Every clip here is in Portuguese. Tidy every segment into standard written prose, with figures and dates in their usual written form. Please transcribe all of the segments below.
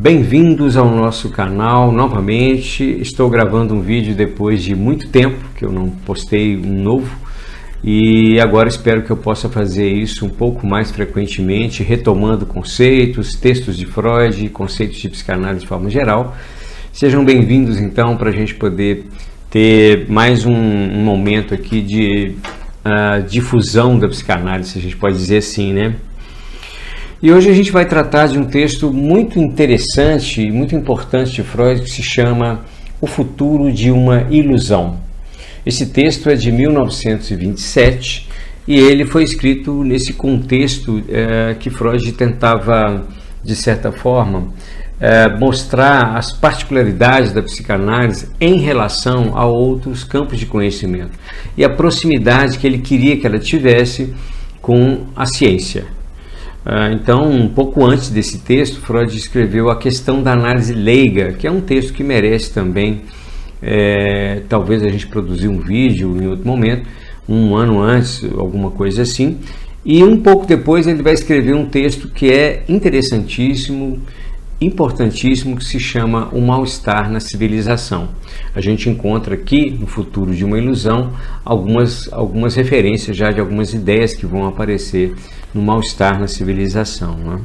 Bem-vindos ao nosso canal novamente. Estou gravando um vídeo depois de muito tempo que eu não postei um novo e agora espero que eu possa fazer isso um pouco mais frequentemente, retomando conceitos, textos de Freud, conceitos de psicanálise de forma geral. Sejam bem-vindos então para a gente poder ter mais um momento aqui de difusão da psicanálise, se a gente pode dizer assim, né? E hoje a gente vai tratar de um texto muito interessante e muito importante de Freud que se chama O Futuro de uma Ilusão. Esse texto é de 1927 e ele foi escrito nesse contexto que Freud tentava, de certa forma, mostrar as particularidades da psicanálise em relação a outros campos de conhecimento e a proximidade que ele queria que ela tivesse com a ciência. Então, um pouco antes desse texto, Freud escreveu A Questão da Análise Leiga, que é um texto que merece também, talvez a gente produzir um vídeo em outro momento, um ano antes, alguma coisa assim. E um pouco depois ele vai escrever um texto que é interessantíssimo, importantíssimo, que se chama O Mal-Estar na Civilização. A gente encontra aqui, no Futuro de uma Ilusão, algumas referências já de algumas ideias que vão aparecer no mal-estar na civilização, né?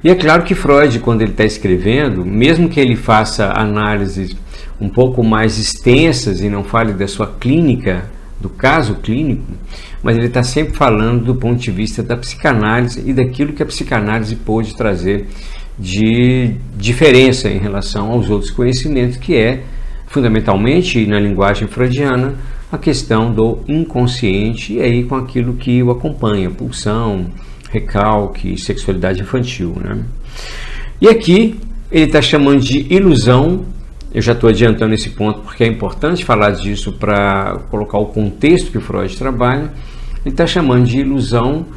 E é claro que Freud, quando ele está escrevendo, mesmo que ele faça análises um pouco mais extensas e não fale da sua clínica, do caso clínico, mas ele está sempre falando do ponto de vista da psicanálise e daquilo que a psicanálise pôde trazer de diferença em relação aos outros conhecimentos, que é, fundamentalmente, na linguagem freudiana, a questão do inconsciente e aí com aquilo que o acompanha, pulsão, recalque, sexualidade infantil, né? E aqui ele está chamando de ilusão. Eu já estou adiantando esse ponto porque é importante falar disso para colocar o contexto que Freud trabalha. Ele está chamando de ilusão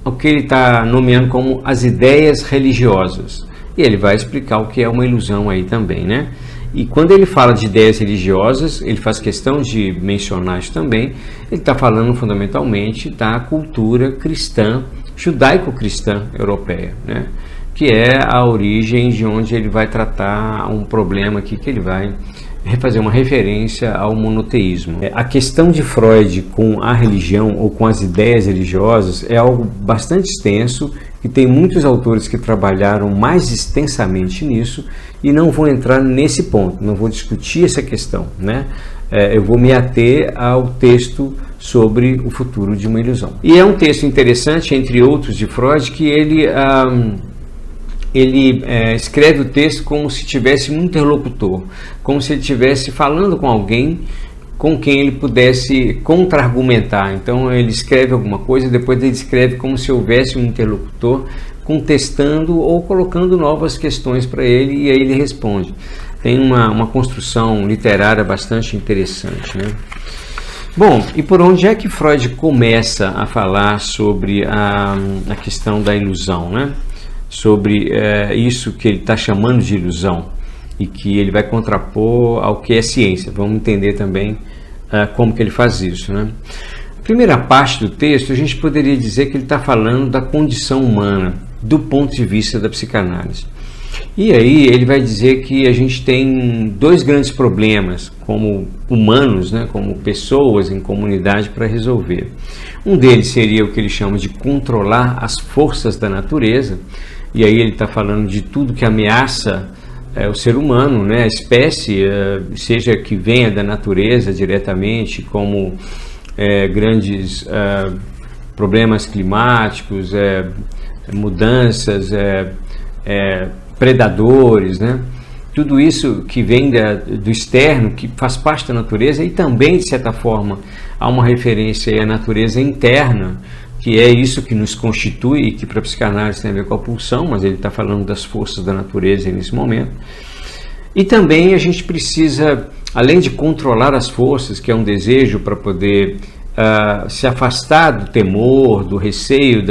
o que ele está nomeando como as ideias religiosas. E ele vai explicar o que é uma ilusão aí também, né? E quando ele fala de ideias religiosas, ele faz questão de mencionar isso também, ele está falando fundamentalmente da cultura cristã, judaico-cristã europeia, né? Que é a origem de onde ele vai tratar um problema aqui que ele vai fazer uma referência ao monoteísmo. A questão de Freud com a religião ou com as ideias religiosas é algo bastante extenso, que tem muitos autores que trabalharam mais extensamente nisso e não vou entrar nesse ponto, não vou discutir essa questão, né? Eu vou me ater ao texto sobre o futuro de uma ilusão. E é um texto interessante, entre outros, de Freud, que ele escreve o texto como se tivesse um interlocutor, como se ele estivesse falando com alguém com quem ele pudesse contra-argumentar. Então ele escreve alguma coisa e depois ele escreve como se houvesse um interlocutor contestando ou colocando novas questões para ele e aí ele responde. Tem uma construção literária bastante interessante, né? Bom, e por onde é que Freud começa a falar sobre a questão da ilusão, né? Sobre isso que ele está chamando de ilusão e que ele vai contrapor ao que é ciência. Vamos entender também como que ele faz isso, né? A primeira parte do texto, a gente poderia dizer que ele está falando da condição humana, do ponto de vista da psicanálise. E aí ele vai dizer que a gente tem dois grandes problemas como humanos, né, como pessoas em comunidade para resolver. Um deles seria o que ele chama de controlar as forças da natureza, e aí ele está falando de tudo que ameaça o ser humano, né, a espécie, seja que venha da natureza diretamente, como grandes problemas climáticos, mudanças, predadores, né? Tudo isso que vem do externo, que faz parte da natureza, e também, de certa forma, há uma referência à natureza interna, que é isso que nos constitui e que para a psicanálise tem a ver com a pulsão, mas ele está falando das forças da natureza nesse momento. E também a gente precisa, além de controlar as forças, que é um desejo para poder se afastar do temor, do receio,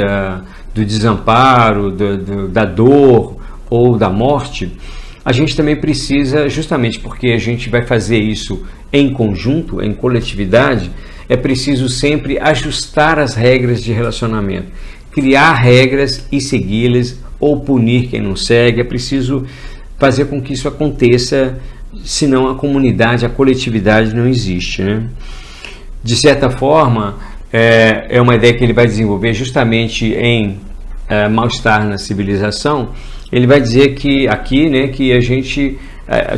do desamparo, da dor ou da morte, a gente também precisa, justamente porque a gente vai fazer isso em conjunto, em coletividade, é preciso sempre ajustar as regras de relacionamento, criar regras e segui-las ou punir quem não segue. É preciso fazer com que isso aconteça, senão a comunidade, a coletividade não existe, né? De certa forma, é uma ideia que ele vai desenvolver justamente em Mal-Estar na Civilização. Ele vai dizer que aqui, né, que a gente,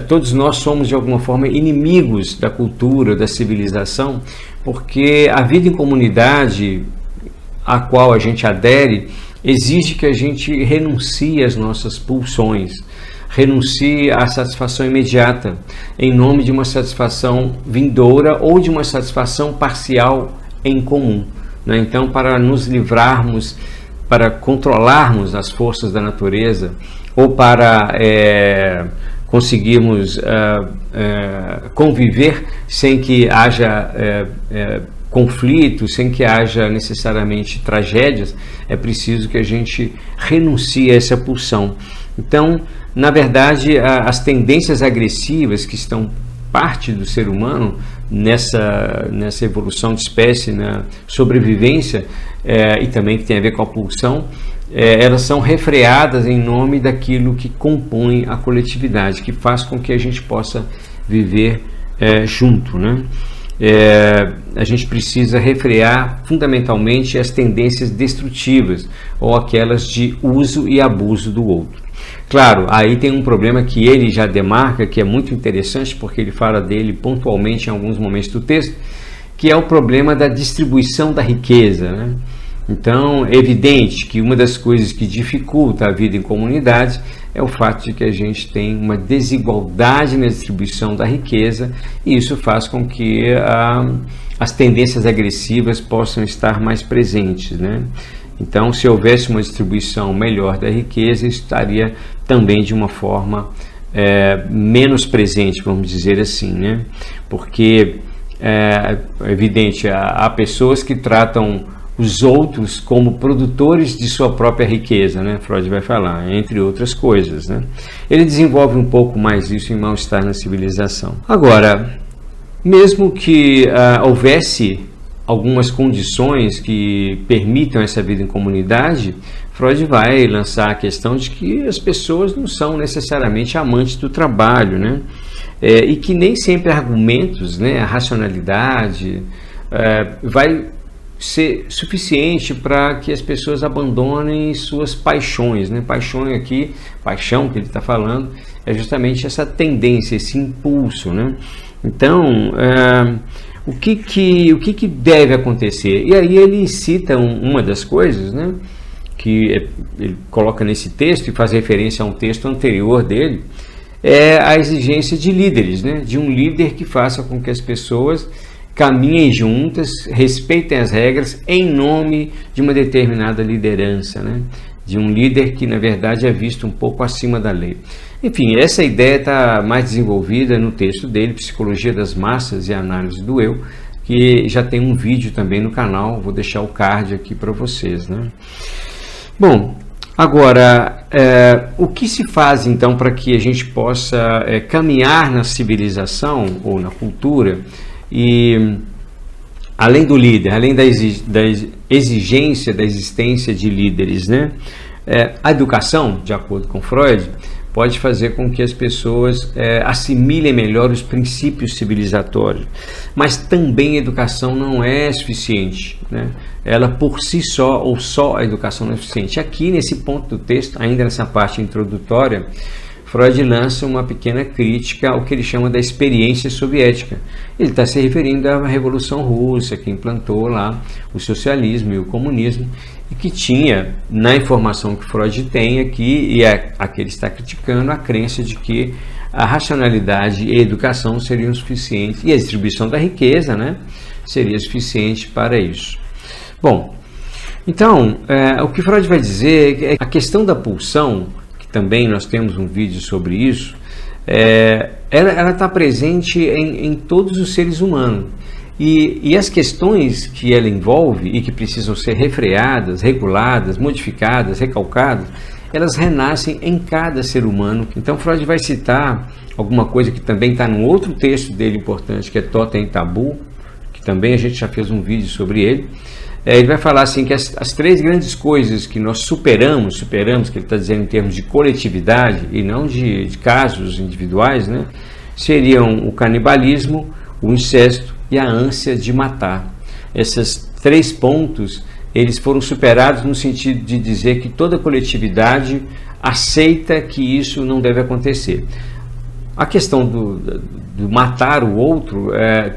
todos nós somos de alguma forma inimigos da cultura, da civilização, porque a vida em comunidade a qual a gente adere exige que a gente renuncie às nossas pulsões, renuncie à satisfação imediata em nome de uma satisfação vindoura ou de uma satisfação parcial em comum, né? Então, para nos livrarmos, para controlarmos as forças da natureza, ou para conseguirmos conviver sem que haja conflitos, sem que haja necessariamente tragédias, é preciso que a gente renuncie a essa pulsão. Então, na verdade, as tendências agressivas que estão parte do ser humano nessa evolução de espécie, na sobrevivência, e também que tem a ver com a pulsão, elas são refreadas em nome daquilo que compõe a coletividade, que faz com que a gente possa viver junto, né? A gente precisa refrear fundamentalmente as tendências destrutivas ou aquelas de uso e abuso do outro. Claro, aí tem um problema que ele já demarca, que é muito interessante, porque ele fala dele pontualmente em alguns momentos do texto, que é o problema da distribuição da riqueza, né? Então, é evidente que uma das coisas que dificulta a vida em comunidade é o fato de que a gente tem uma desigualdade na distribuição da riqueza, e isso faz com que as tendências agressivas possam estar mais presentes, né? Então, se houvesse uma distribuição melhor da riqueza, isso estaria também de uma forma menos presente, vamos dizer assim, né? Porque é evidente, há pessoas que tratam os outros como produtores de sua própria riqueza, né? Freud vai falar, entre outras coisas, né? Ele desenvolve um pouco mais isso em Mal-Estar na Civilização. Agora, mesmo que houvesse algumas condições que permitam essa vida em comunidade, Freud vai lançar a questão de que as pessoas não são necessariamente amantes do trabalho, né? E que nem sempre argumentos, né, a racionalidade, vai ser suficiente para que as pessoas abandonem suas paixões, né? Paixão que ele está falando, é justamente essa tendência, esse impulso, né? Então, o que deve acontecer? E aí ele cita uma das coisas, né, que ele coloca nesse texto e faz referência a um texto anterior dele, é a exigência de líderes, né, de um líder que faça com que as pessoas caminhem juntas, respeitem as regras em nome de uma determinada liderança, né, de um líder que na verdade é visto um pouco acima da lei. Enfim, essa ideia está mais desenvolvida no texto dele, Psicologia das Massas e Análise do Eu, que já tem um vídeo também no canal, vou deixar o card aqui para vocês, né? Bom, agora, o que se faz então para que a gente possa caminhar na civilização ou na cultura e, além do líder, além da exigência da existência de líderes, né? A educação, de acordo com Freud, pode fazer com que as pessoas assimilem melhor os princípios civilizatórios, mas também a educação não é suficiente, né? Ela por si só, ou só a educação não é suficiente. Aqui nesse ponto do texto, ainda nessa parte introdutória, Freud lança uma pequena crítica ao que ele chama da experiência soviética. Ele está se referindo à Revolução Russa, que implantou lá o socialismo e o comunismo, e que tinha, na informação que Freud tem aqui, e a que ele está criticando, a crença de que a racionalidade e a educação seriam suficientes, e a distribuição da riqueza, né, seria suficiente para isso. Bom, então, o que Freud vai dizer é que a questão da pulsão, que também nós temos um vídeo sobre isso, ela está presente em todos os seres humanos. E as questões que ela envolve e que precisam ser refreadas, reguladas, modificadas, recalcadas, elas renascem em cada ser humano. Então Freud vai citar alguma coisa que também está num outro texto dele importante, que é Totem e Tabu, que também a gente já fez um vídeo sobre ele, ele vai falar assim que as três grandes coisas que nós superamos, que ele está dizendo em termos de coletividade e não de casos individuais, né, seriam o canibalismo, o incesto e a ânsia de matar. Esses 3 pontos, eles foram superados no sentido de dizer que toda coletividade aceita que isso não deve acontecer. A questão do matar o outro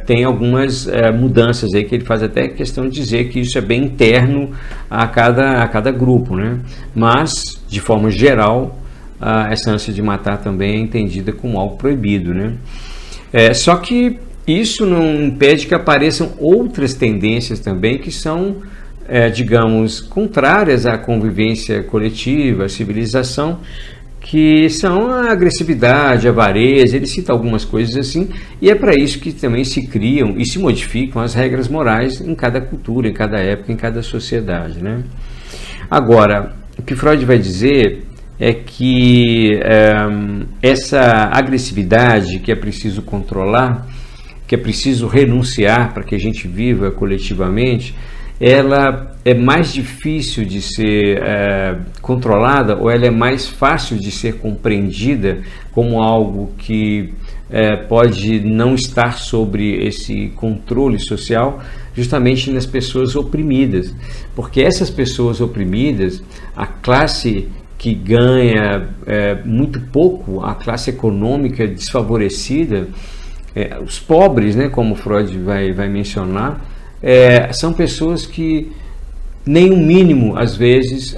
tem algumas mudanças aí, que ele faz até questão de dizer que isso é bem interno a cada grupo, né? Mas, de forma geral, essa ânsia de matar também é entendida como algo proibido, né? Só que isso não impede que apareçam outras tendências também que são, digamos, contrárias à convivência coletiva, à civilização, que são a agressividade, a avareza. Ele cita algumas coisas assim, e é para isso que também se criam e se modificam as regras morais em cada cultura, em cada época, em cada sociedade, né? Agora, o que Freud vai dizer é que essa agressividade que é preciso controlar, que é preciso renunciar para que a gente viva coletivamente, ela é mais difícil de ser controlada, ou ela é mais fácil de ser compreendida como algo que pode não estar sobre esse controle social, justamente nas pessoas oprimidas. Porque essas pessoas oprimidas, a classe que ganha muito pouco, a classe econômica desfavorecida, os pobres, né, como Freud vai mencionar, são pessoas que nem o mínimo, às vezes,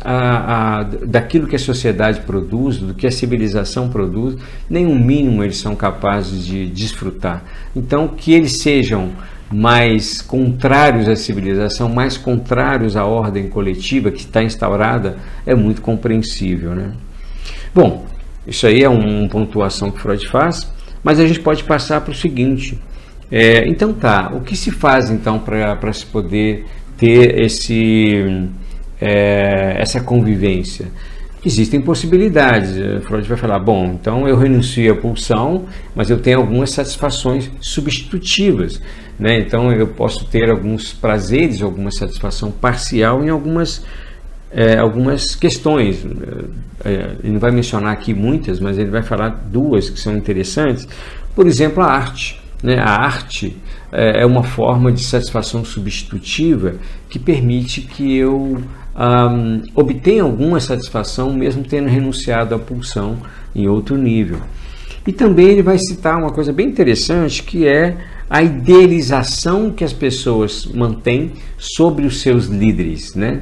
daquilo que a sociedade produz, do que a civilização produz, nem o mínimo eles são capazes de desfrutar. Então, que eles sejam mais contrários à civilização, mais contrários à ordem coletiva que está instaurada, é muito compreensível, né? Bom, isso aí é uma pontuação que Freud faz, mas a gente pode passar para o seguinte. Então tá, o que se faz então para se poder ter essa convivência? Existem possibilidades. Freud vai falar, bom, então eu renuncio à pulsão, mas eu tenho algumas satisfações substitutivas, né? Então eu posso ter alguns prazeres, alguma satisfação parcial em algumas questões. Ele não vai mencionar aqui muitas, mas ele vai falar 2 que são interessantes. Por exemplo, a arte. A arte é uma forma de satisfação substitutiva que permite que eu obtenha alguma satisfação mesmo tendo renunciado à pulsão em outro nível. E também ele vai citar uma coisa bem interessante, que é a idealização que as pessoas mantêm sobre os seus líderes, né?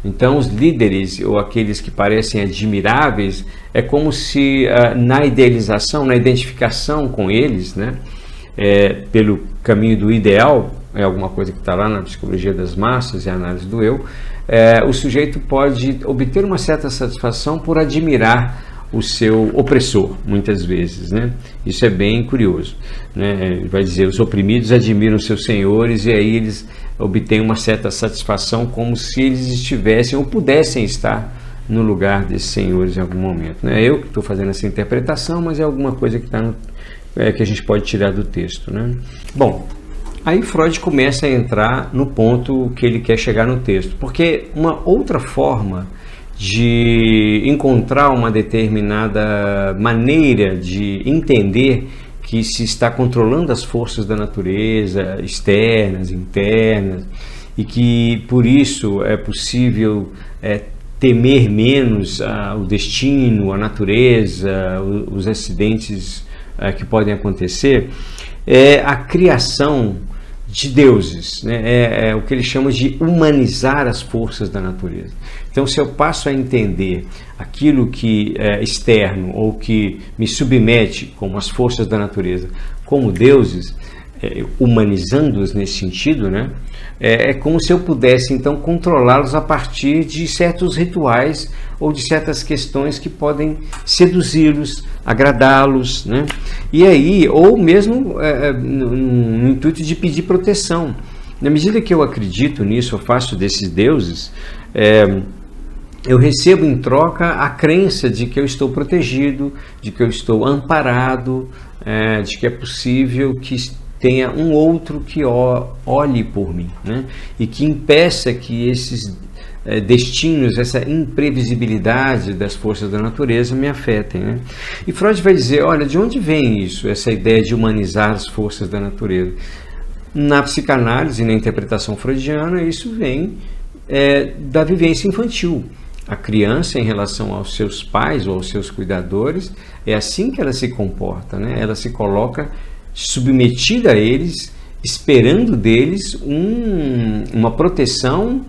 Então, os líderes, ou aqueles que parecem admiráveis, é como se na idealização, na identificação com eles, né, pelo caminho do ideal, é alguma coisa que está lá na psicologia das massas e a análise do eu, o sujeito pode obter uma certa satisfação por admirar o seu opressor, muitas vezes, né? Isso é bem curioso, né? Ele vai dizer, os oprimidos admiram seus senhores, e aí eles obtêm uma certa satisfação, como se eles estivessem ou pudessem estar no lugar desses senhores em algum momento, né? Eu que estou fazendo essa interpretação, mas é alguma coisa que que a gente pode tirar do texto, né? Bom, aí Freud começa a entrar no ponto que ele quer chegar no texto, porque uma outra forma de encontrar uma determinada maneira de entender que se está controlando as forças da natureza, externas, internas, e que por isso é possível temer menos o destino, a natureza, os acidentes que podem acontecer, é a criação de deuses, né? É o que ele chama de humanizar as forças da natureza. Então, se eu passo a entender aquilo que é externo ou que me submete, como as forças da natureza, como deuses, humanizando-os nesse sentido, né? É como se eu pudesse então controlá-los a partir de certos rituais ou de certas questões que podem seduzi-los, agradá-los, né? E aí, ou mesmo no intuito de pedir proteção. Na medida que eu acredito nisso, eu faço desses deuses, eu recebo em troca a crença de que eu estou protegido, de que eu estou amparado, de que é possível que tenha um outro que olhe por mim, né? E que impeça que esses destinos, essa imprevisibilidade das forças da natureza me afetem, né? E Freud vai dizer, olha, de onde vem isso, essa ideia de humanizar as forças da natureza? Na psicanálise e na interpretação freudiana, isso vem da vivência infantil. A criança, em relação aos seus pais ou aos seus cuidadores, é assim que ela se comporta, né? Ela se coloca submetida a eles, esperando deles uma proteção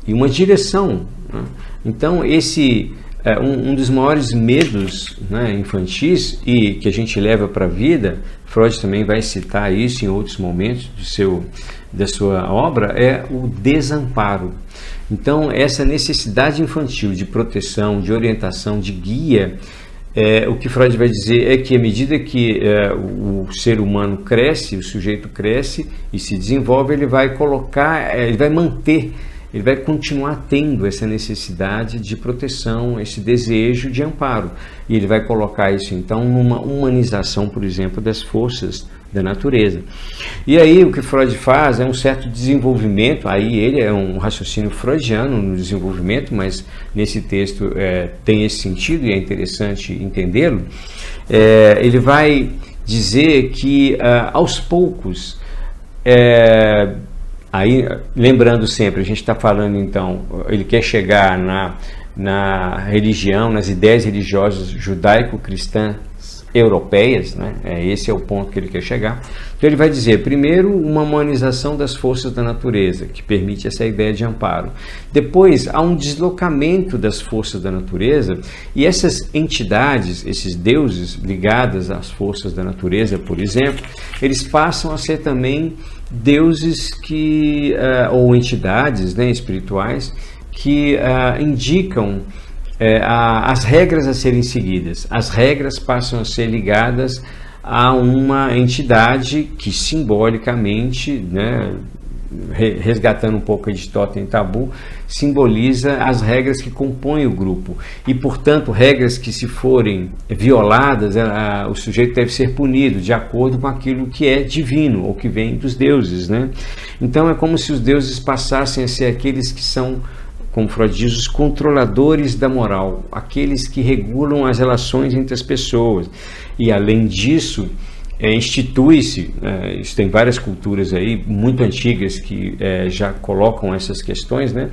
e uma direção, né? Então, esse um dos maiores medos, né, infantis e que a gente leva para a vida, Freud também vai citar isso em outros momentos da sua obra, é o desamparo. Então, essa necessidade infantil de proteção, de orientação, de guia, o que Freud vai dizer é que à medida que o ser humano cresce, o sujeito cresce e se desenvolve, ele vai manter, ele vai continuar tendo essa necessidade de proteção, esse desejo de amparo. E ele vai colocar isso, então, numa humanização, por exemplo, das forças da natureza. E aí o que Freud faz é um certo desenvolvimento, aí ele é um raciocínio freudiano no desenvolvimento, mas nesse texto tem esse sentido e é interessante entendê-lo. Ele vai dizer que aos poucos, aí lembrando sempre, a gente está falando então, ele quer chegar na religião, nas ideias religiosas judaico-cristãs europeias, né? Esse é o ponto que ele quer chegar. Então ele vai dizer, primeiro, uma humanização das forças da natureza, que permite essa ideia de amparo. Depois, há um deslocamento das forças da natureza, e essas entidades, esses deuses ligados às forças da natureza, por exemplo, eles passam a ser também deuses ou entidades, né, espirituais, que indicam as regras a serem seguidas. As regras passam a ser ligadas a uma entidade que simbolicamente, né, resgatando um pouco de Totem Tabu, simboliza as regras que compõem o grupo. E, portanto, regras que, se forem violadas, o sujeito deve ser punido de acordo com aquilo que é divino ou que vem dos deuses, né? Então é como se os deuses passassem a ser aqueles que são, como Freud diz, os controladores da moral, aqueles que regulam as relações entre as pessoas. E, além disso, institui-se, isso tem várias culturas aí, muito antigas, que já colocam essas questões, né?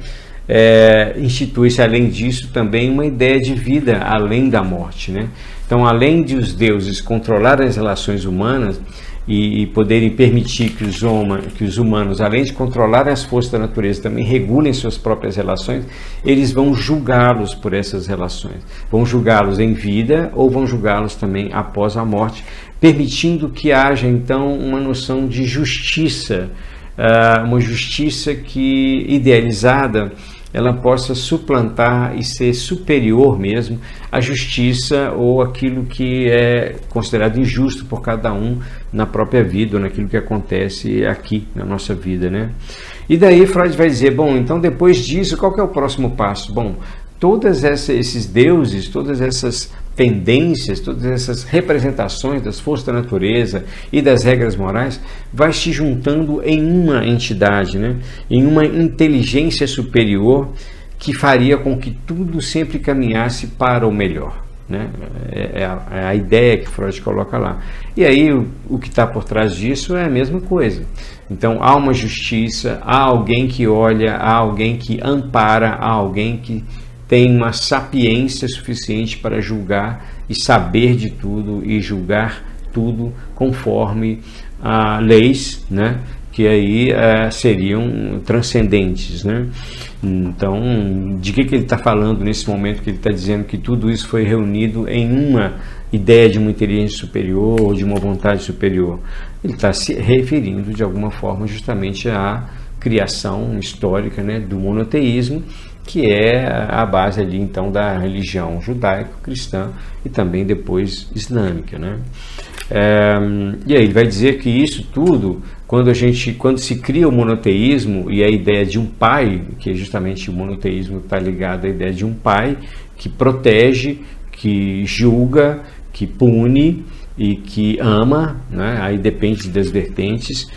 Institui-se, além disso, também uma ideia de vida além da morte, né? Então, além de os deuses controlarem as relações humanas, e poderem permitir que os humanos, além de controlar as forças da natureza, também regulem suas próprias relações, eles vão julgá-los por essas relações. Vão julgá-los em vida ou vão julgá-los também após a morte, permitindo que haja, então, uma noção de justiça, uma justiça que, idealizada, ela possa suplantar e ser superior mesmo à justiça ou aquilo que é considerado injusto por cada um na própria vida ou naquilo que acontece aqui na nossa vida, né? E daí Freud vai dizer, bom, então depois disso, qual que é o próximo passo? Bom, todos esses deuses, todas essas tendências, todas essas representações das forças da natureza e das regras morais vai se juntando em uma entidade, né? Em uma inteligência superior que faria com que tudo sempre caminhasse para o melhor, né? É a ideia que Freud coloca lá. E aí o que está por trás disso é a mesma coisa. Então há uma justiça, há alguém que olha, há alguém que ampara, há alguém que tem uma sapiência suficiente para julgar e saber de tudo e julgar tudo conforme leis, né, que aí seriam transcendentes, né? Então, de que ele está falando nesse momento que ele está dizendo que tudo isso foi reunido em uma ideia de uma inteligência superior, de uma vontade superior? Ele está se referindo de alguma forma justamente à criação histórica, né, do monoteísmo, que é a base ali então da religião judaico-cristã e também depois islâmica, né? E aí ele vai dizer que isso tudo, quando se cria o monoteísmo e a ideia de um pai, que justamente o monoteísmo está ligado à ideia de um pai que protege, que julga, que pune, e que ama, né? Aí depende das vertentes.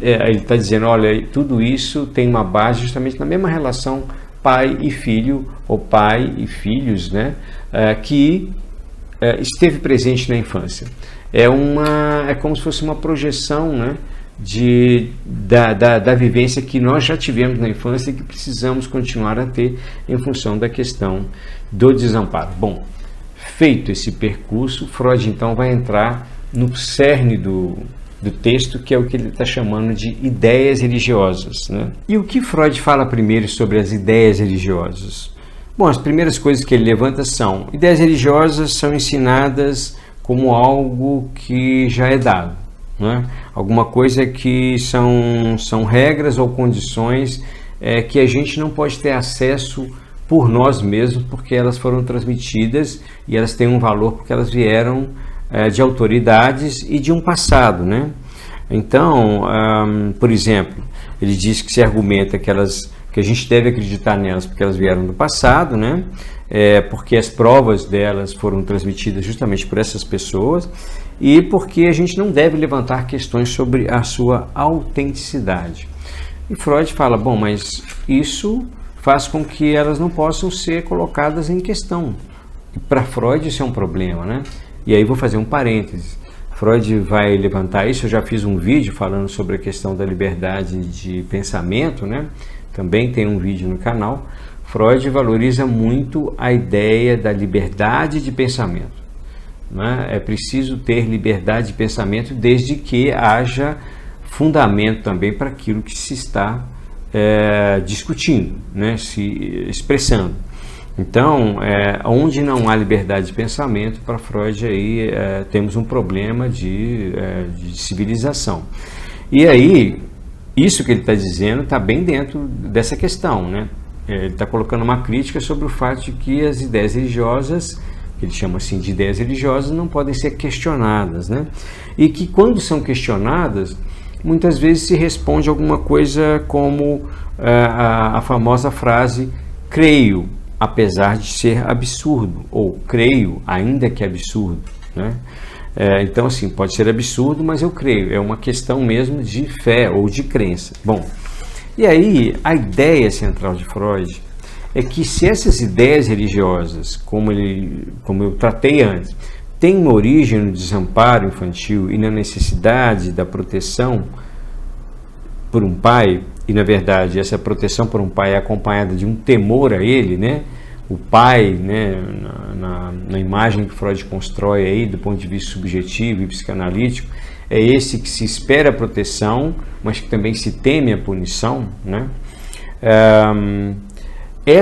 Ele está dizendo, olha, tudo isso tem uma base justamente na mesma relação pai e filho, ou pai e filhos, né? Que esteve presente na infância. É como se fosse uma projeção, né? Da vivência que nós já tivemos na infância e que precisamos continuar a ter em função da questão do desamparo. Bom, feito esse percurso, Freud então vai entrar no cerne do texto, que é o que ele está chamando de ideias religiosas, né? E o que Freud fala primeiro sobre as ideias religiosas? Bom, as primeiras coisas que ele levanta são: ideias religiosas são ensinadas como algo que já é dado, né? Alguma coisa que são regras ou condições que a gente não pode ter acesso por nós mesmos, porque elas foram transmitidas e elas têm um valor porque elas vieram de autoridades e de um passado, né? Então, por exemplo, ele diz que se argumenta que a gente deve acreditar nelas porque elas vieram do passado, né? Porque as provas delas foram transmitidas justamente por essas pessoas e porque a gente não deve levantar questões sobre a sua autenticidade. E Freud fala, bom, mas isso faz com que elas não possam ser colocadas em questão. E para Freud isso é um problema, né? E aí vou fazer um parênteses. Freud vai levantar isso, eu já fiz um vídeo falando sobre a questão da liberdade de pensamento, né? Também tem um vídeo no canal. Freud valoriza muito a ideia da liberdade de pensamento, né? É preciso ter liberdade de pensamento desde que haja fundamento também para aquilo que se está discutindo, né? Se expressando. Então, onde não há liberdade de pensamento, para Freud aí temos um problema de civilização. E aí, isso que ele está dizendo está bem dentro dessa questão, né? Ele está colocando uma crítica sobre o fato de que as ideias religiosas, que ele chama assim de ideias religiosas, não podem ser questionadas, né? E que quando são questionadas, muitas vezes se responde alguma coisa como a famosa frase creio, apesar de ser absurdo, ou creio, ainda que absurdo, né? Então, assim, pode ser absurdo, mas eu creio, é uma questão mesmo de fé ou de crença. Bom, e aí a ideia central de Freud é que se essas ideias religiosas, como eu tratei antes, têm uma origem no desamparo infantil e na necessidade da proteção por um pai, e na verdade essa proteção por um pai é acompanhada de um temor a ele, né? O pai, né, na imagem que Freud constrói aí do ponto de vista subjetivo e psicanalítico, é esse que se espera a proteção, mas que também se teme a punição, né?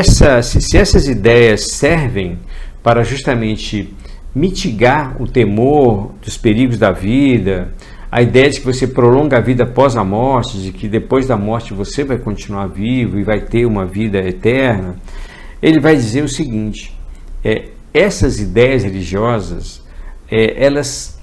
Se essas ideias servem para justamente mitigar o temor dos perigos da vida, a ideia de que você prolonga a vida após a morte, de que depois da morte você vai continuar vivo e vai ter uma vida eterna, ele vai dizer o seguinte: essas ideias religiosas, elas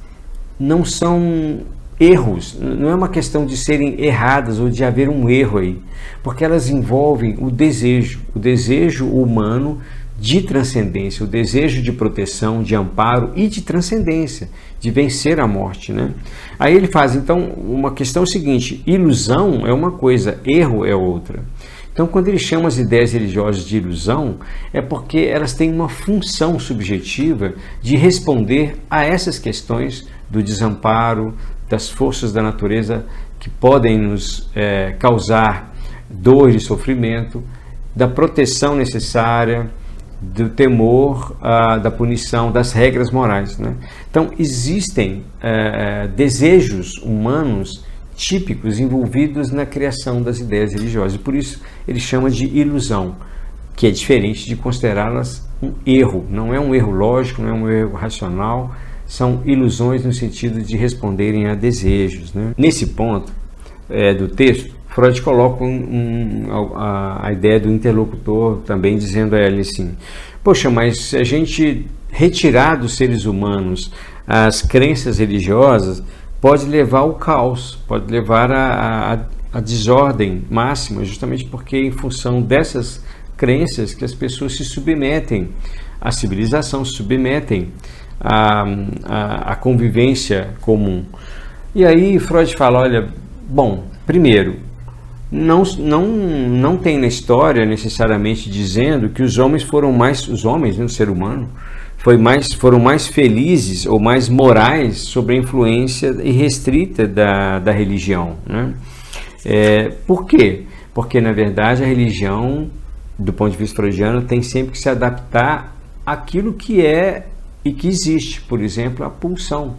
não são erros, não é uma questão de serem erradas ou de haver um erro aí, porque elas envolvem o desejo humano de transcendência, o desejo de proteção, de amparo e de transcendência, de vencer a morte, né? Aí ele faz, então, uma questão seguinte: ilusão é uma coisa, erro é outra. Então, quando ele chama as ideias religiosas de ilusão, é porque elas têm uma função subjetiva de responder a essas questões do desamparo, das forças da natureza que podem nos causar dor e sofrimento, da proteção necessária, do temor, da punição, das regras morais, né? Então, existem desejos humanos típicos envolvidos na criação das ideias religiosas, e por isso ele chama de ilusão, que é diferente de considerá-las um erro. Não é um erro lógico, não é um erro racional, são ilusões no sentido de responderem a desejos, né? Nesse ponto do texto, Freud coloca a ideia do interlocutor também, dizendo a ele assim: poxa, mas se a gente retirar dos seres humanos as crenças religiosas, pode levar ao caos, pode levar à desordem máxima, justamente porque em função dessas crenças que as pessoas se submetem à civilização, se submetem a convivência comum. E aí Freud fala, olha, bom, primeiro, não tem na história necessariamente dizendo que os homens, o ser humano, foram mais felizes ou mais morais sob a influência irrestrita da religião, né? Por quê? Porque, na verdade, a religião, do ponto de vista freudiano, tem sempre que se adaptar àquilo que é e que existe. Por exemplo, a pulsão,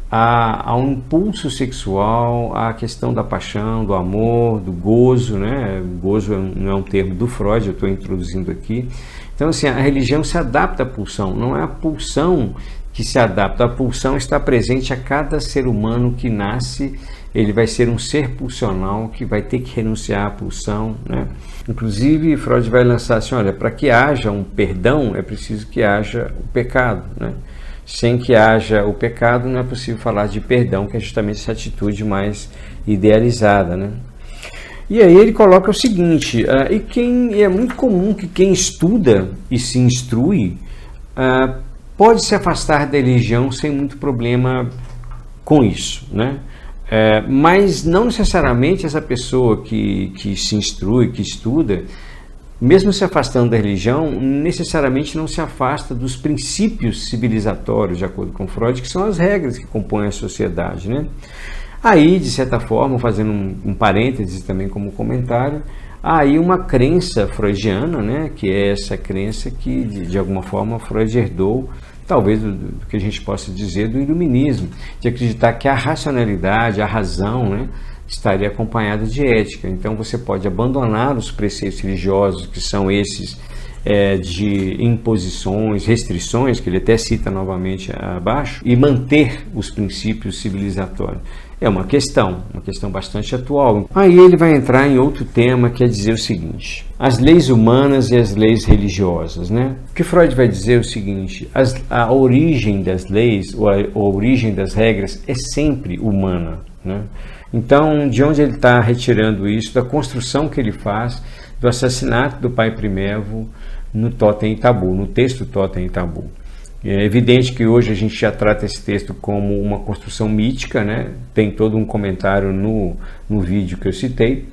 a um impulso sexual, a questão da paixão, do amor, do gozo, né? Gozo não é um termo do Freud, eu estou introduzindo aqui. Então, assim, a religião se adapta à pulsão, não é a pulsão que se adapta, a pulsão está presente a cada ser humano que nasce, ele vai ser um ser pulsional que vai ter que renunciar à pulsão, né? Inclusive, Freud vai lançar assim, olha, para que haja um perdão, é preciso que haja o pecado, né? Sem que haja o pecado, não é possível falar de perdão, que é justamente essa atitude mais idealizada, né? E aí ele coloca o seguinte, é muito comum que quem estuda e se instrui pode se afastar da religião sem muito problema com isso, né? Mas não necessariamente essa pessoa que se instrui, que estuda, mesmo se afastando da religião, necessariamente não se afasta dos princípios civilizatórios, de acordo com Freud, que são as regras que compõem a sociedade, né? Aí, de certa forma, fazendo um parênteses também como comentário, há aí uma crença freudiana, né, que é essa crença que, de alguma forma, Freud herdou, talvez do que a gente possa dizer do iluminismo, de acreditar que a racionalidade, a razão, né, estaria acompanhada de ética. Então você pode abandonar os preceitos religiosos, que são esses de imposições, restrições, que ele até cita novamente abaixo, e manter os princípios civilizatórios. É uma questão bastante atual. Aí ele vai entrar em outro tema, que é dizer o seguinte, as leis humanas e as leis religiosas, né? O que Freud vai dizer é o seguinte, a origem das leis, ou a origem das regras é sempre humana, né? Então, de onde ele está retirando isso? Da construção que ele faz do assassinato do pai Primevo no Totem e Tabu, no texto Totem e Tabu. É evidente que hoje a gente já trata esse texto como uma construção mítica, né? Tem todo um comentário no vídeo que eu citei,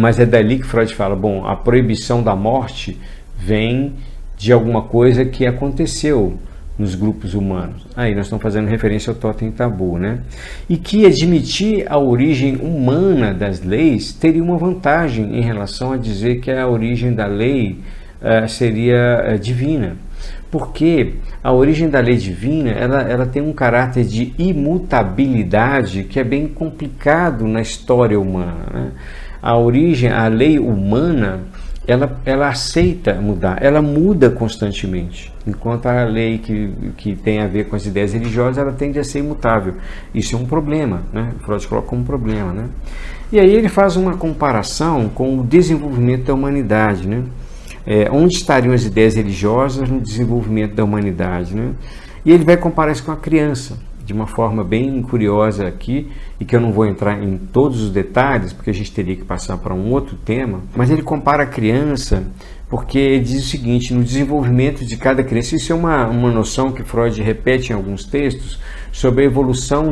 mas é dali que Freud fala, bom, a proibição da morte vem de alguma coisa que aconteceu nos grupos humanos. Aí nós estamos fazendo referência ao Totem e Tabu, né? E que admitir a origem humana das leis teria uma vantagem em relação a dizer que a origem da lei seria divina. Porque a origem da lei divina, ela tem um caráter de imutabilidade que é bem complicado na história humana, né? A lei humana, ela aceita mudar, ela muda constantemente, enquanto a lei que tem a ver com as ideias religiosas, ela tende a ser imutável. Isso é um problema, né? O Freud coloca como um problema, né? E aí ele faz uma comparação com o desenvolvimento da humanidade, né? Onde estariam as ideias religiosas no desenvolvimento da humanidade, né? E ele vai comparar isso com a criança, de uma forma bem curiosa aqui, e que eu não vou entrar em todos os detalhes, porque a gente teria que passar para um outro tema, mas ele compara a criança, porque ele diz o seguinte, no desenvolvimento de cada criança, isso é uma noção que Freud repete em alguns textos, sobre a evolução,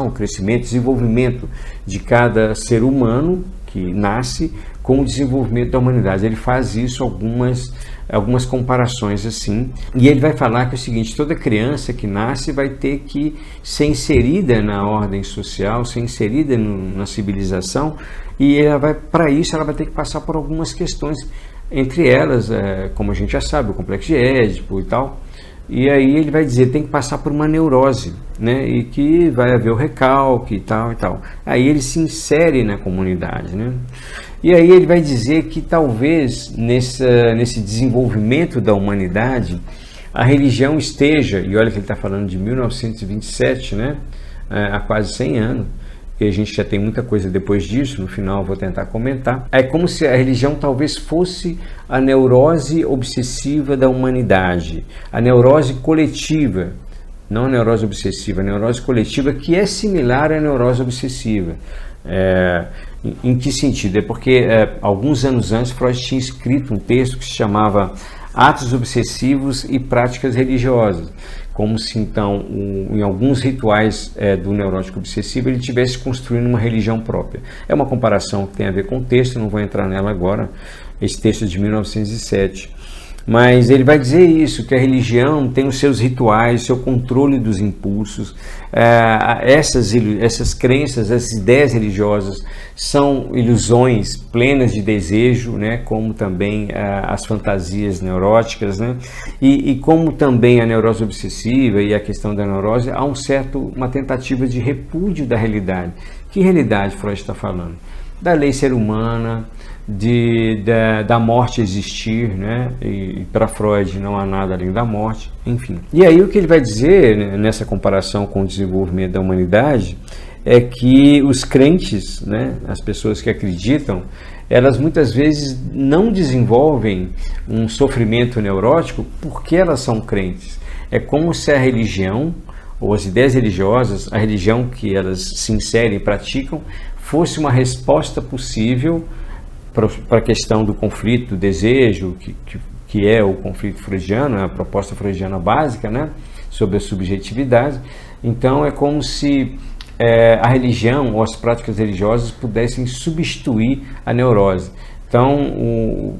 o crescimento, desenvolvimento de cada ser humano que nasce com o desenvolvimento da humanidade. Ele faz isso, algumas comparações assim, e ele vai falar que é o seguinte, toda criança que nasce vai ter que ser inserida na ordem social, ser inserida na civilização, e para isso ela vai ter que passar por algumas questões, entre elas, como a gente já sabe, o complexo de Édipo e tal. E aí ele vai dizer, tem que passar por uma neurose, né? E que vai haver o recalque e tal e tal. Aí ele se insere na comunidade, né? E aí ele vai dizer que talvez nesse desenvolvimento da humanidade, a religião esteja, e olha que ele está falando de 1927, né? Há quase 100 anos, e a gente já tem muita coisa depois disso, no final eu vou tentar comentar. É como se a religião talvez fosse a neurose obsessiva da humanidade, a neurose coletiva, não a neurose obsessiva, a neurose coletiva, que é similar à neurose obsessiva. Em que sentido? É porque alguns anos antes Freud tinha escrito um texto que se chamava atos obsessivos e práticas religiosas, como se então, em alguns rituais do neurótico obsessivo, ele estivesse construindo uma religião própria. É uma comparação que tem a ver com o texto, não vou entrar nela agora, esse texto é de 1907. Mas ele vai dizer isso, que a religião tem os seus rituais, seu controle dos impulsos, essas crenças, essas ideias religiosas são ilusões plenas de desejo, né, como também as fantasias neuróticas, né, e como também a neurose obsessiva e a questão da neurose, há uma tentativa de repúdio da realidade. Que realidade Freud está falando? Da lei ser humana, da morte existir, né? E para Freud não há nada além da morte, enfim. E aí o que ele vai dizer, né, nessa comparação com o desenvolvimento da humanidade é que os crentes, né, as pessoas que acreditam, elas muitas vezes não desenvolvem um sofrimento neurótico porque elas são crentes. É como se a religião ou as ideias religiosas, a religião que elas se inserem e praticam, fosse uma resposta possível para a questão do conflito, do desejo, que é o conflito freudiano, a proposta freudiana básica, né, sobre a subjetividade. Então é como se a religião ou as práticas religiosas pudessem substituir a neurose. Então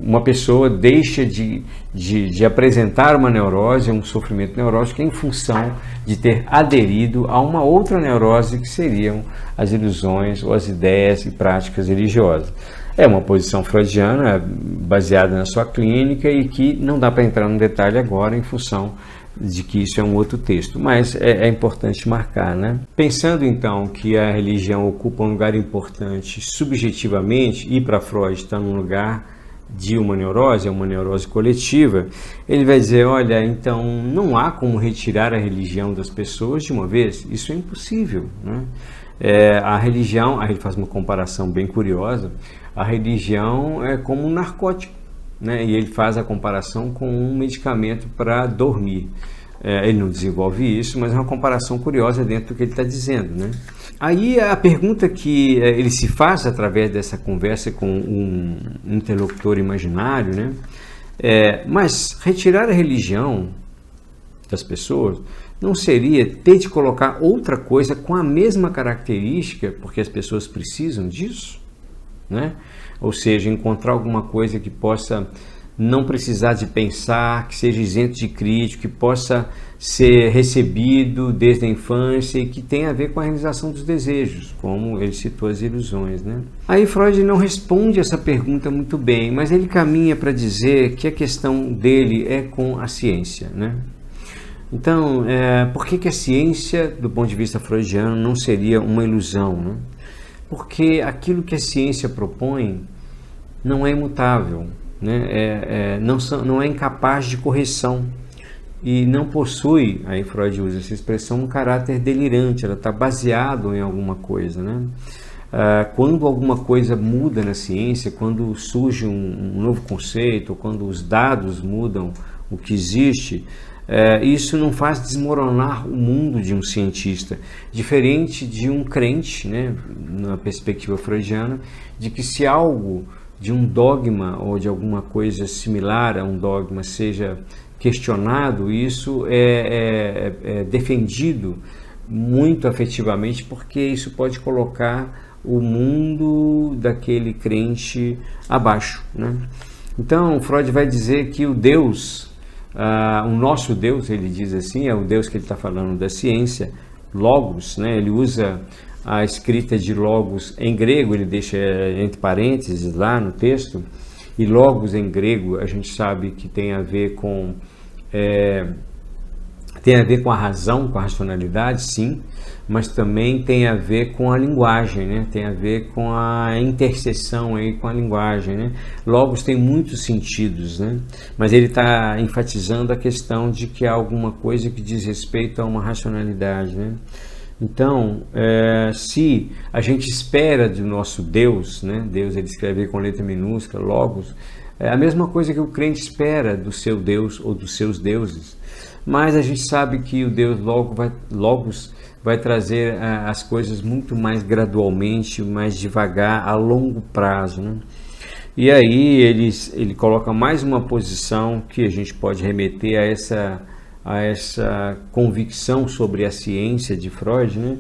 uma pessoa deixa de apresentar uma neurose, um sofrimento neurótico, em função de ter aderido a uma outra neurose, que seriam as ilusões ou as ideias e práticas religiosas. É uma posição freudiana baseada na sua clínica e que não dá para entrar no detalhe agora em função de que isso é um outro texto, mas é importante marcar, né? Pensando então que a religião ocupa um lugar importante subjetivamente e para Freud está num lugar de uma neurose coletiva, ele vai dizer, olha, então não há como retirar a religião das pessoas de uma vez, isso é impossível, né? A religião, aí ele faz uma comparação bem curiosa, a religião é como um narcótico, né? E ele faz a comparação com um medicamento para dormir. Ele não desenvolve isso, mas é uma comparação curiosa dentro do que ele está dizendo, né? Aí a pergunta que ele se faz através dessa conversa com um interlocutor imaginário, né? Mas retirar a religião das pessoas não seria ter de colocar outra coisa com a mesma característica, porque as pessoas precisam disso, né? Ou seja, encontrar alguma coisa que possa não precisar de pensar, que seja isento de crítica, que possa ser recebido desde a infância e que tenha a ver com a realização dos desejos, como ele citou as ilusões, né? Aí Freud não responde essa pergunta muito bem, mas ele caminha para dizer que a questão dele é com a ciência, né? Então, por que a ciência, do ponto de vista freudiano, não seria uma ilusão, né? Porque aquilo que a ciência propõe não é imutável, né? Não é incapaz de correção e não possui, aí Freud usa essa expressão, um caráter delirante, ela está baseado em alguma coisa, né? Quando alguma coisa muda na ciência, quando surge um novo conceito, quando os dados mudam o que existe, isso não faz desmoronar o mundo de um cientista, diferente de um crente, né, na perspectiva freudiana, de que se algo de um dogma ou de alguma coisa similar a um dogma seja questionado, isso é defendido muito afetivamente, porque isso pode colocar o mundo daquele crente abaixo, né? Então Freud vai dizer que o Deus, o nosso Deus, ele diz assim, é o Deus que ele está falando da ciência, Logos, né? Ele usa a escrita de Logos em grego, ele deixa entre parênteses lá no texto, e Logos em grego a gente sabe que tem a ver com a razão, com a racionalidade, sim, mas também tem a ver com a linguagem, né? Tem a ver com a interseção aí com a linguagem, né? Logos tem muitos sentidos, né? Mas ele está enfatizando a questão de que há alguma coisa que diz respeito a uma racionalidade, né? Então, se a gente espera do nosso Deus, né? Deus ele escreve com letra minúscula, Logos, é a mesma coisa que o crente espera do seu Deus ou dos seus deuses. Mas a gente sabe que o Deus Logos vai trazer as coisas muito mais gradualmente, mais devagar, a longo prazo, né? E aí ele coloca mais uma posição que a gente pode remeter a essa convicção sobre a ciência de Freud, né?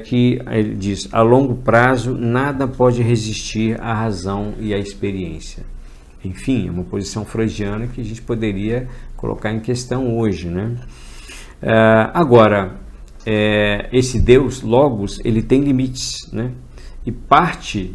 Que ele diz: a longo prazo nada pode resistir à razão e à experiência. Enfim, é uma posição freudiana que a gente poderia colocar em questão hoje, né? Agora, esse Deus, Logos, ele tem limites, né? E parte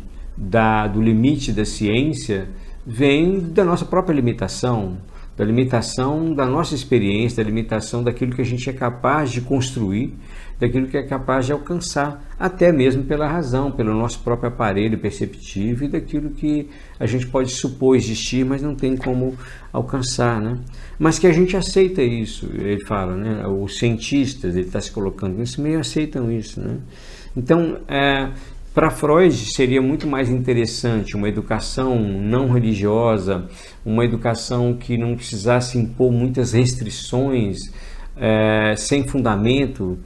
do limite da ciência vem da nossa própria limitação, da limitação da nossa experiência, da limitação daquilo que a gente é capaz de construir, daquilo que é capaz de alcançar, até mesmo pela razão, pelo nosso próprio aparelho perceptivo e daquilo que a gente pode supor existir, mas não tem como alcançar, né? Mas que a gente aceita isso, ele fala, né? Os cientistas, ele está se colocando nesse meio, aceitam isso, né? Então, para Freud seria muito mais interessante uma educação não religiosa, uma educação que não precisasse impor muitas restrições sem fundamento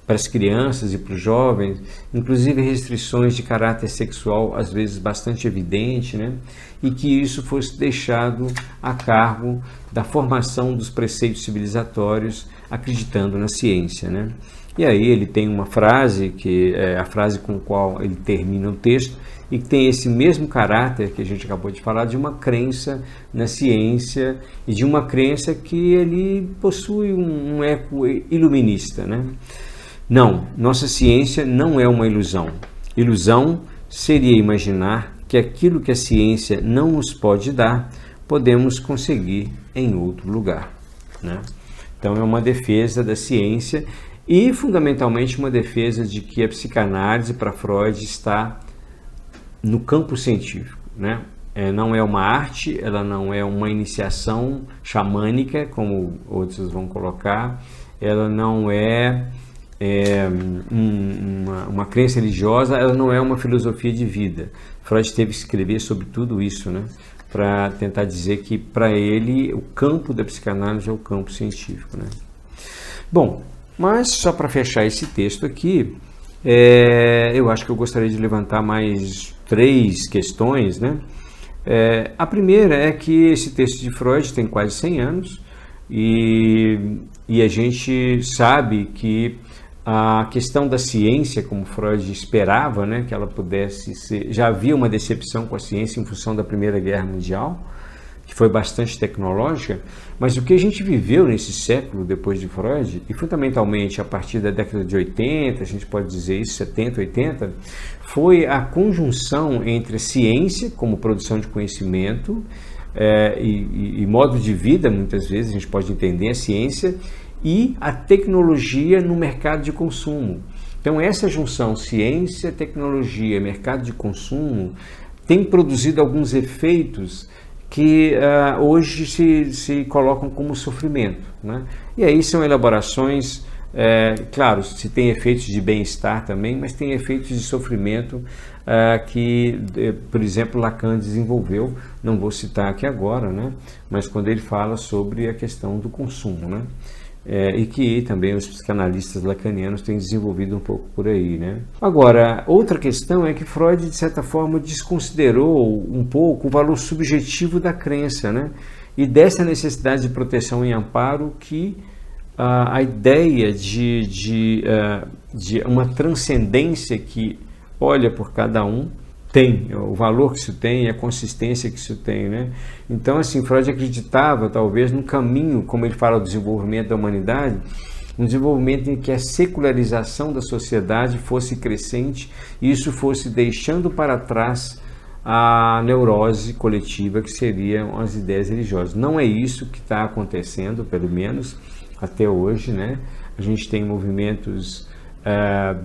para as crianças e para os jovens, inclusive restrições de caráter sexual às vezes bastante evidente, né? E que isso fosse deixado a cargo da formação dos preceitos civilizatórios, acreditando na ciência, né? E aí ele tem uma frase, que é a frase com a qual ele termina o texto, e que tem esse mesmo caráter que a gente acabou de falar, de uma crença na ciência e de uma crença que ele possui um eco iluminista, né? Não, nossa ciência não é uma ilusão. Ilusão seria imaginar que aquilo que a ciência não nos pode dar, podemos conseguir em outro lugar, né? Então é uma defesa da ciência e fundamentalmente uma defesa de que a psicanálise para Freud está no campo científico, né? Não é uma arte, ela não é uma iniciação xamânica, como outros vão colocar, ela não é uma crença religiosa, ela não é uma filosofia de vida. Freud teve que escrever sobre tudo isso, né, para tentar dizer que para ele o campo da psicanálise é o campo científico, né? Bom, mas só para fechar esse texto aqui, eu acho que eu gostaria de levantar mais 3 questões, né? A primeira é que esse texto de Freud tem quase 100 anos e a gente sabe que a questão da ciência, como Freud esperava, né, que ela pudesse ser... Já havia uma decepção com a ciência em função da Primeira Guerra Mundial, que foi bastante tecnológica, mas o que a gente viveu nesse século depois de Freud, e fundamentalmente a partir da década de 80, a gente pode dizer isso, 70, 80, foi a conjunção entre a ciência como produção de conhecimento e modo de vida, muitas vezes a gente pode entender a ciência, e a tecnologia no mercado de consumo. Então essa junção ciência, tecnologia, mercado de consumo tem produzido alguns efeitos que hoje se colocam como sofrimento, né? E aí são elaborações, claro, se tem efeitos de bem-estar também, mas tem efeitos de sofrimento que, por exemplo, Lacan desenvolveu, não vou citar aqui agora, né? Mas quando ele fala sobre a questão do consumo, né? E que também os psicanalistas lacanianos têm desenvolvido um pouco por aí, né? Agora, outra questão é que Freud, de certa forma, desconsiderou um pouco o valor subjetivo da crença, né? E dessa necessidade de proteção e amparo que a ideia de uma transcendência que olha por cada um tem, o valor que isso tem, a consistência que isso tem, né? Então, assim, Freud acreditava, talvez, num caminho, como ele fala, do desenvolvimento da humanidade, um desenvolvimento em que a secularização da sociedade fosse crescente e isso fosse deixando para trás a neurose coletiva, que seriam as ideias religiosas. Não é isso que está acontecendo, pelo menos até hoje, né? A gente tem movimentos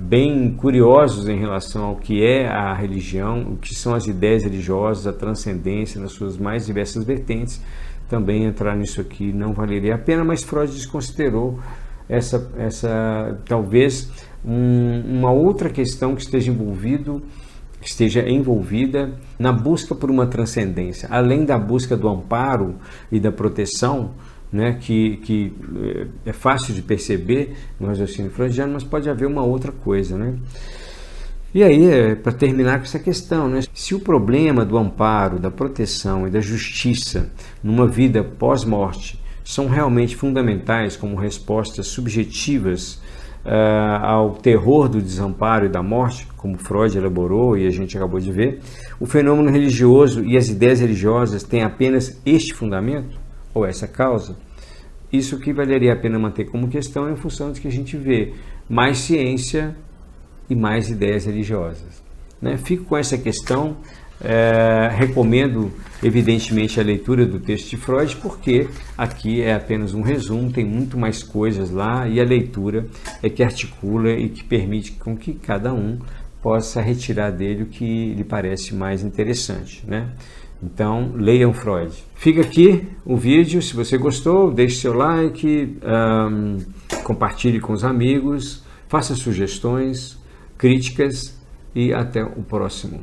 bem curiosos em relação ao que é a religião, o que são as ideias religiosas, a transcendência nas suas mais diversas vertentes. Também entrar nisso aqui não valeria a pena, mas Freud desconsiderou talvez uma outra questão que esteja envolvida na busca por uma transcendência, além da busca do amparo e da proteção, né, que é fácil de perceber no raciocínio freudiano, mas pode haver uma outra coisa, né? E aí, para terminar com essa questão, né? Se o problema do amparo, da proteção e da justiça numa vida pós-morte são realmente fundamentais como respostas subjetivas ao terror do desamparo e da morte, como Freud elaborou e a gente acabou de ver, o fenômeno religioso e as ideias religiosas têm apenas este fundamento ou essa causa? Isso que valeria a pena manter como questão em função de que a gente vê mais ciência e mais ideias religiosas, né? Fico com essa questão, recomendo evidentemente a leitura do texto de Freud, porque aqui é apenas um resumo, tem muito mais coisas lá e a leitura é que articula e que permite com que cada um possa retirar dele o que lhe parece mais interessante, né? Então, leiam Freud. Fica aqui o vídeo, se você gostou, deixe seu like, compartilhe com os amigos, faça sugestões, críticas e até o próximo.